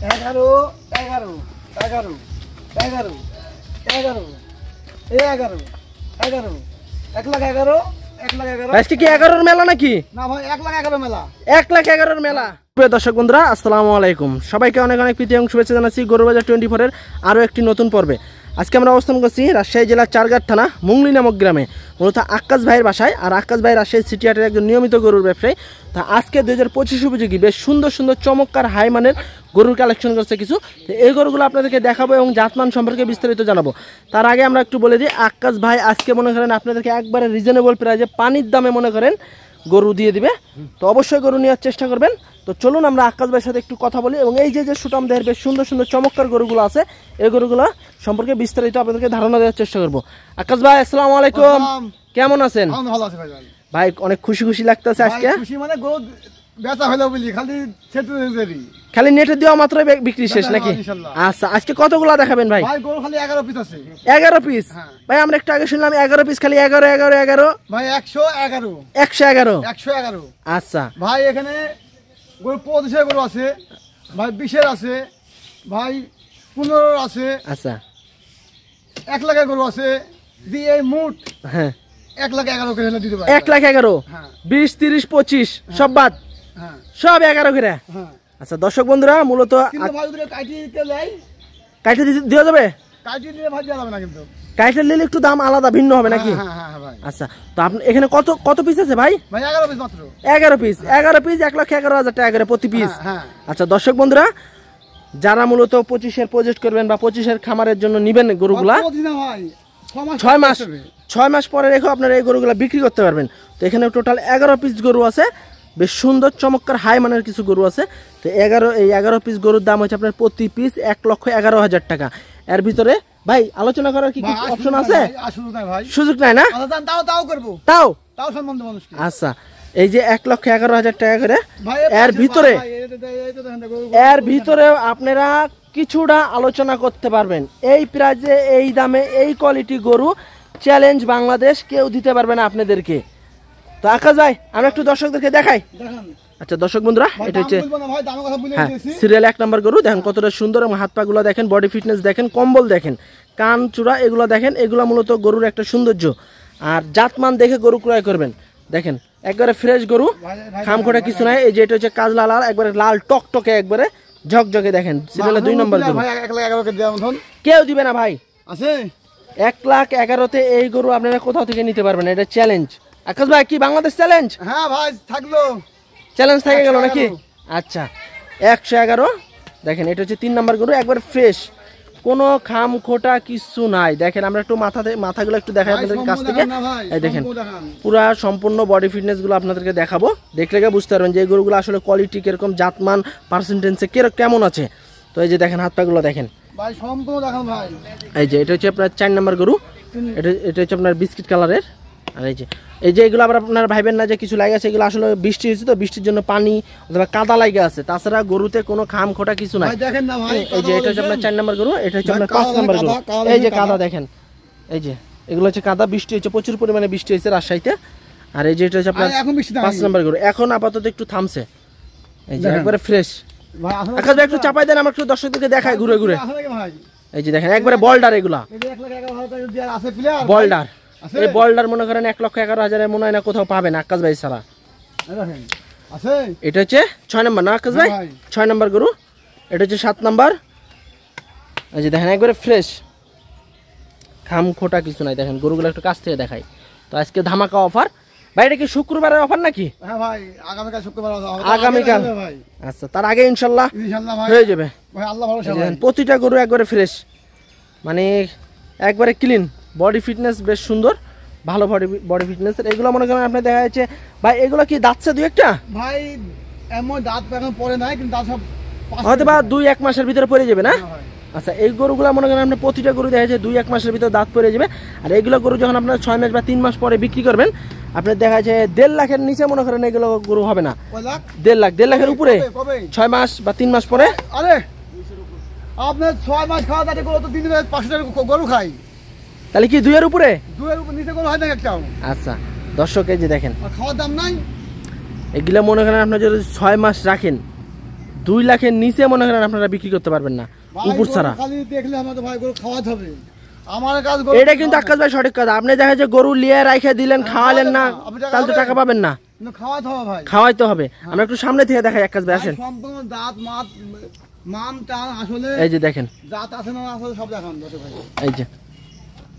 11 11 11 11 11 11 11 1,11,000 1,11,000 আজকে কি 11-র মেলা নাকি? না ভাই 1,11,000 মেলা 1,11,000 মেলা। প্রিয় দর্শক বন্ধুরা আসসালামু আলাইকুম, সবাইকে অনেক অনেক প্রীতি এবং শুভেচ্ছা জানাচ্ছি গরুবাজার 24-এর আরও একটি নতুন পর্বে। আজকে আমরা অবস্থান করছি রাজশাহী জেলার চারঘাট থানা মুংলি নামক গ্রামে, মূলত আক্কাস ভাইয়ের বাসায়। আর আক্কাস ভাই রাজশাহী সিটি হাটের একজন নিয়মিত গরুর ব্যবসায়ী। তা আজকে 2025 উপযোগী বেশ সুন্দর সুন্দর চমৎকার হাই মানের গরুর কালেকশন করছে কিছু। এই গরুগুলো আপনাদেরকে দেখাবো এবং জাতমান সম্পর্কে বিস্তারিত জানাবো। তার আগে আমরা একটু বলে দিই, আক্কাস ভাই আজকে মনে করেন আপনাদেরকে একবারে রিজনেবল প্রাইসে পানির দামে মনে করেন গরু দিয়ে দিবে। তো অবশ্যই গরু নেওয়ার চেষ্টা করবেন। তো চলুন আমরা আক্কাস ভাইয়ের সাথে একটু কথা বলি এবং এই যে সুটাম দেহের বেশ সুন্দর সুন্দর চমৎকার গরুগুলো আছে এই গরুগুলো সম্পর্কে বিস্তারিত আপনাদেরকে ধারণা দেওয়ার চেষ্টা করবো। আক্কাস ভাই আসসালামু আলাইকুম, কেমন আছেন? ভালো আছে ভাই। ভাই অনেক খুশি খুশি লাগতেছে আজকে। খুশি মানে গরু বেচা হলো বলি খালি নেটে দেওয়া মাত্র বিক্রি শেষ নাকি? আচ্ছা, আজকে কতগুলা দেখাবেন ভাই? ভাই গরু খালি 11 পিস আছে। 11 পিস? ভাই আমরা একটু আগে শুনলাম 11 পিস, খালি 11 11 11 ভাই 111 111 111। আচ্ছা ভাই এখানে গরু 25 গরু আছে ভাই, 20 আছে ভাই, 15 আছে। আচ্ছা 1 লাখের গরু আছে দিয়ে মোট হ্যাঁ 1,11,000 করে হলে দিতে পারি। 1,11,000 20 30 25 সব বাদ সব 11 করে। আচ্ছা দর্শক বন্ধুরা মূলত কাইটে দেওয়া যাবে? কাইটে দিলে ভাই দেওয়া যাবে না, কিন্তু কাইটে নিলে একটু দাম আলাদা ভিন্ন হবে নাকি? আচ্ছা তো আপনি এখানে কত কত পিস আছে ভাই? ভাই 11 পিস মাত্র। 11 পিস 1,11,000 টাকা করে প্রতি পিস। আচ্ছা দর্শক বন্ধুরা যারা মূলত 25-এর প্রজেক্ট করবেন বা 25-এর খামারের জন্য নিবেন গরুগুলা 6 মাস পরে রেখে আপনারা এই গরুগুলা বিক্রি করতে পারবেন। তো এখানে টোটাল 11 পিস গরু আছে, বেশ সুন্দর চমৎকার হাই মানের কিছু গরু আছে। তো 11 পিস গরুর দাম হচ্ছে আপনার প্রতি পিস 1,11,000 টাকা। এর ভিতরে ভাই আলোচনা করার কি অপশন আছে? সুযোগ নাই না? তাও আচ্ছা এই যে 1,11,000 টাকা করে এর ভিতরে আপনারা কিছুটা আলোচনা করতে পারবেন। এই প্রাইজে এই দামে এই কোয়ালিটি গরু চ্যালেঞ্জ বাংলাদেশ কেউ দিতে পারবে না আপনাদেরকে। তো আকাশ ভাই আমরা একটু দর্শকদেরকে দেখাই। আচ্ছা দর্শক বন্ধুরা এটা হচ্ছে সিরিয়াল 1 নম্বর গরু। দেখেন কতটা সুন্দর এবং হাত পা গুলো দেখেন, বডি ফিটনেস দেখেন, কম্বল দেখেন, কান চূড়া এগুলো দেখেন। এগুলো মূলত গরুর একটা সৌন্দর্য। আর জাতমান দেখে গরু ক্রয় করবেন। দেখেন একবারে ফ্রেশ গরু, খামখোটা কিছু নাই। এই যে এটা হচ্ছে কাজলা লাল, একবারে লাল টকটকে একবারে ঝকঝকে। দেখেন সিরিয়ালে 2 নম্বর গরু। কেউ দিবে না ভাই। আছে 1,11,000-তে এই গরু আপনারা কোথাও থেকে নিতে পারবেন, এটা চ্যালেঞ্জ। আকাশ ভাই কি বাংলাদেশ চ্যালেঞ্জ? হ্যাঁ ভাই থাকলো, চ্যালেঞ্জ থেকে গেল নাকি? আচ্ছা 111 দেখেন এটা হচ্ছে 3 নম্বর গরু, একবার ফ্রেশ, কোনো খাম খোটা কিছু নাই। দেখেন আমরা একটু মাথাগুলো একটু দেখাই আপনাদের কাছ থেকে। এই দেখেন পুরা সম্পূর্ণ বডি ফিটনেস গুলো আপনাদেরকে দেখাবো, দেখলে বুঝতে পারবেন যে এই গরুগুলো আসলে কোয়ালিটি কিরকম, জাতমান পার্সেন্টেজে কেমন আছে। তো এই যে দেখেন হাত পাগুলো দেখেন ভাই সম্পূর্ণ দেখেন ভাই। এই যে এটা হচ্ছে আপনার 4 নম্বর গরু, এটা হচ্ছে আপনার বিস্কিট কালারের। আর এই যে এগুলো আবার আপনারা ভাইবেন না যে কিছু লাগে আছে, এগুলো আসলে বৃষ্টি হয়েছে তো বৃষ্টির জন্য পানি অথবা কাদা লাগে আছে, তাছাড়া গরুতে কোনো খাম খোটা কিছু নাই। এই যে এটা হচ্ছে আপনার 4 নম্বর গরু, এটা হচ্ছে আপনার 5 নম্বর গরু। এই যে কাদা দেখেন, এই যে এগুলো হচ্ছে কাদা, বৃষ্টি হয়েছে, প্রচুর পরিমাণে বৃষ্টি হয়েছে রাজশাহীতে। আর এই যে এটা হচ্ছে আপনার 5 নম্বর গরু, এখন আপাতত একটু থামছে। এই যে একবারে ফ্রেশ। আকাশ ভাই একটু চাপাই দেন, আমরা একটু দর্শকদেরকে দেখাই ঘুরে ঘুরে। এই যে দেখেন একবারে বলডার, এগুলা বলডার। এই বলডার মনে করেন 1,11,000 মনে হয় না কোথাও পাবেন আকাশ ভাই ছাড়া। এটা হচ্ছে 6 নম্বর না আকাশ ভাই? 6 নম্বর গরু, এটা হচ্ছে 7 নম্বর। এই যে দেখেন একবারে ফ্রেশ, খাম খোটা কিছু নাই। দেখেন গরুগুলো একটু কাছ থেকে দেখাই। তো আজকে ধামাকা অফার ভাই, এটা কি শুক্রবারের অফার নাকি? হ্যাঁ ভাই আগামীকাল শুক্রবার। আগামীকাল আচ্ছা, তার আগে ইনশাল্লাহ হয়ে যাবে ভাই, আল্লাহ ভরসা। প্রতিটা গরু একবারে ফ্রেশ, মানে একবারে ক্লিন, বডি ফিটনেস বেশ সুন্দর, ভালো বডি ফিটনেস। এগুলো মনে করেন আপনি দেখা যাচ্ছে ভাই এগুলো কি দাঁতছে 2-1টা ভাই? এমন দাঁত এখন পরে নাই, কিন্তু দাঁত সব হয়তো বা 2-1 মাসের ভিতরে পড়ে যাবে না? আচ্ছা এই গরুগুলো মনে করেন আপনি প্রতিটা গরু দেখা যাচ্ছে 2-1 মাসের ভিতরে দাঁত পড়ে যাবে। আর এইগুলো গরু যখন আপনার 6 মাস বা 3 মাস পরে বিক্রি করবেন, আপনার দেখা যাচ্ছে 1.5 লাখের নিচে মনে করেন এগুলো গরু হবে না। 1.5 লাখের উপরে 6 মাস বা 3 মাস পরে। আরে আপনার 6 মাস খাওয়া দাঁড়ে গরু তো 3 দিনে 500 টাকা গরু খাই, তাহলে কি 2-এর উপরে? 2-এর উপরে নিচে গরু হয় না একটাও। আচ্ছা দর্শক এই যে দেখেন খাওয়ার দাম নাই। এগুলো মনে করেন আপনার যদি 6 মাস রাখেন 2 লাখের নিচে মনে করেন আপনারা বিক্রি করতে পারবেন না ভাই, উপর গরু ছাড়া। খালি দেখলে আমাদের ভাই গরু খাওয়াতে হবে, আমার কাজ গরু এটা কিন্তু আকাশ ভাই সঠিক কথা। আপনি দেখা যায় গরু লিয়ে রাইখে দিলেন, খাওয়ালেন না, আপনি টাকা তাহলে তো টাকা পাবেন না, কিন্তু খাওয়াতে হবে ভাই। খাওয়াইতে হবে। আমরা একটু সামনে থেকে দেখাই আকাশ ভাই, ভাই, আসেন। সম্পূর্ণ দাঁত মাত মান টান আসলে এই যে দেখেন, জাত আছে না আসলে সব দেখান দর্শক ভাই। এই যে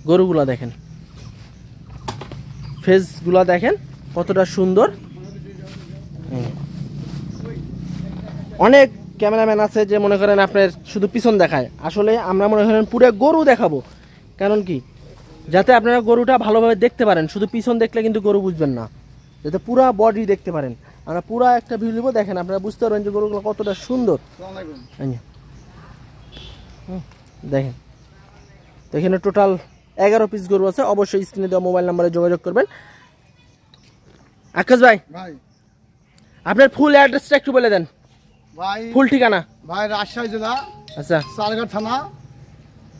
গরুগুলা দেখেন, ফেসগুলা দেখেন কতটা সুন্দর। অনেক ক্যামেরাম্যান আছে যে মনে করেন আপনার শুধু পিছন দেখায়, আসলে আমরা মনে করেন পুরো গরু দেখাবো। কারণ কি, যাতে আপনারা গরুটা ভালোভাবে দেখতে পারেন। শুধু পিছন দেখলে কিন্তু গরু বুঝবেন না, যাতে পুরা বডি দেখতে পারেন। আমরা পুরা একটা ভিউ নেবো, দেখেন আপনারা বুঝতে পারবেন যে গরুগুলো কতটা সুন্দর। আসসালামু আলাইকুম। এই যে, দেখেন তো এখানে টোটাল 11 পিস গরু আছে। অবশ্যই স্ক্রিনে দেওয়া মোবাইল নাম্বারে যোগাযোগ করবেন। আকাশ ভাই, ভাই আপনার ফুল অ্যাড্রেসটা একটু বলে দেন, ভাই ফুল ঠিকানা। ভাই রাজশাহী জেলা আচ্ছা, চারঘাট থানা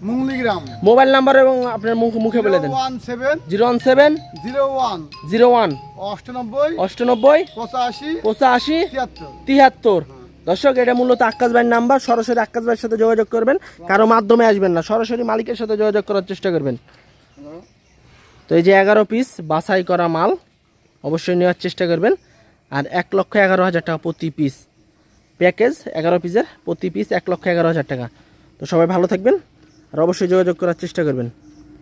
মুংলি গ্রাম। মোবাইল নাম্বার এবং আপনার মুখে বলে দেন। 017 017 01 01 98 98 85 85 73। 73। দর্শক, এটা মূলত আকাশ ভাইয়ের নাম্বার। সরাসরি আকাশ ভাইয়ের সাথে যোগাযোগ করবেন, কারো মাধ্যমে আসবেন না, সরাসরি মালিকের সাথে যোগাযোগ করার চেষ্টা করবেন। তো এই যে 11 পিস বাছাই করা মাল অবশ্যই নেওয়ার চেষ্টা করবেন। আর 1,11,000 টাকা প্রতি পিস প্যাকেজ, 11 পিসের প্রতি পিস 1,11,000 টাকা। তো সবাই ভালো থাকবেন আর অবশ্যই যোগাযোগ করার চেষ্টা করবেন।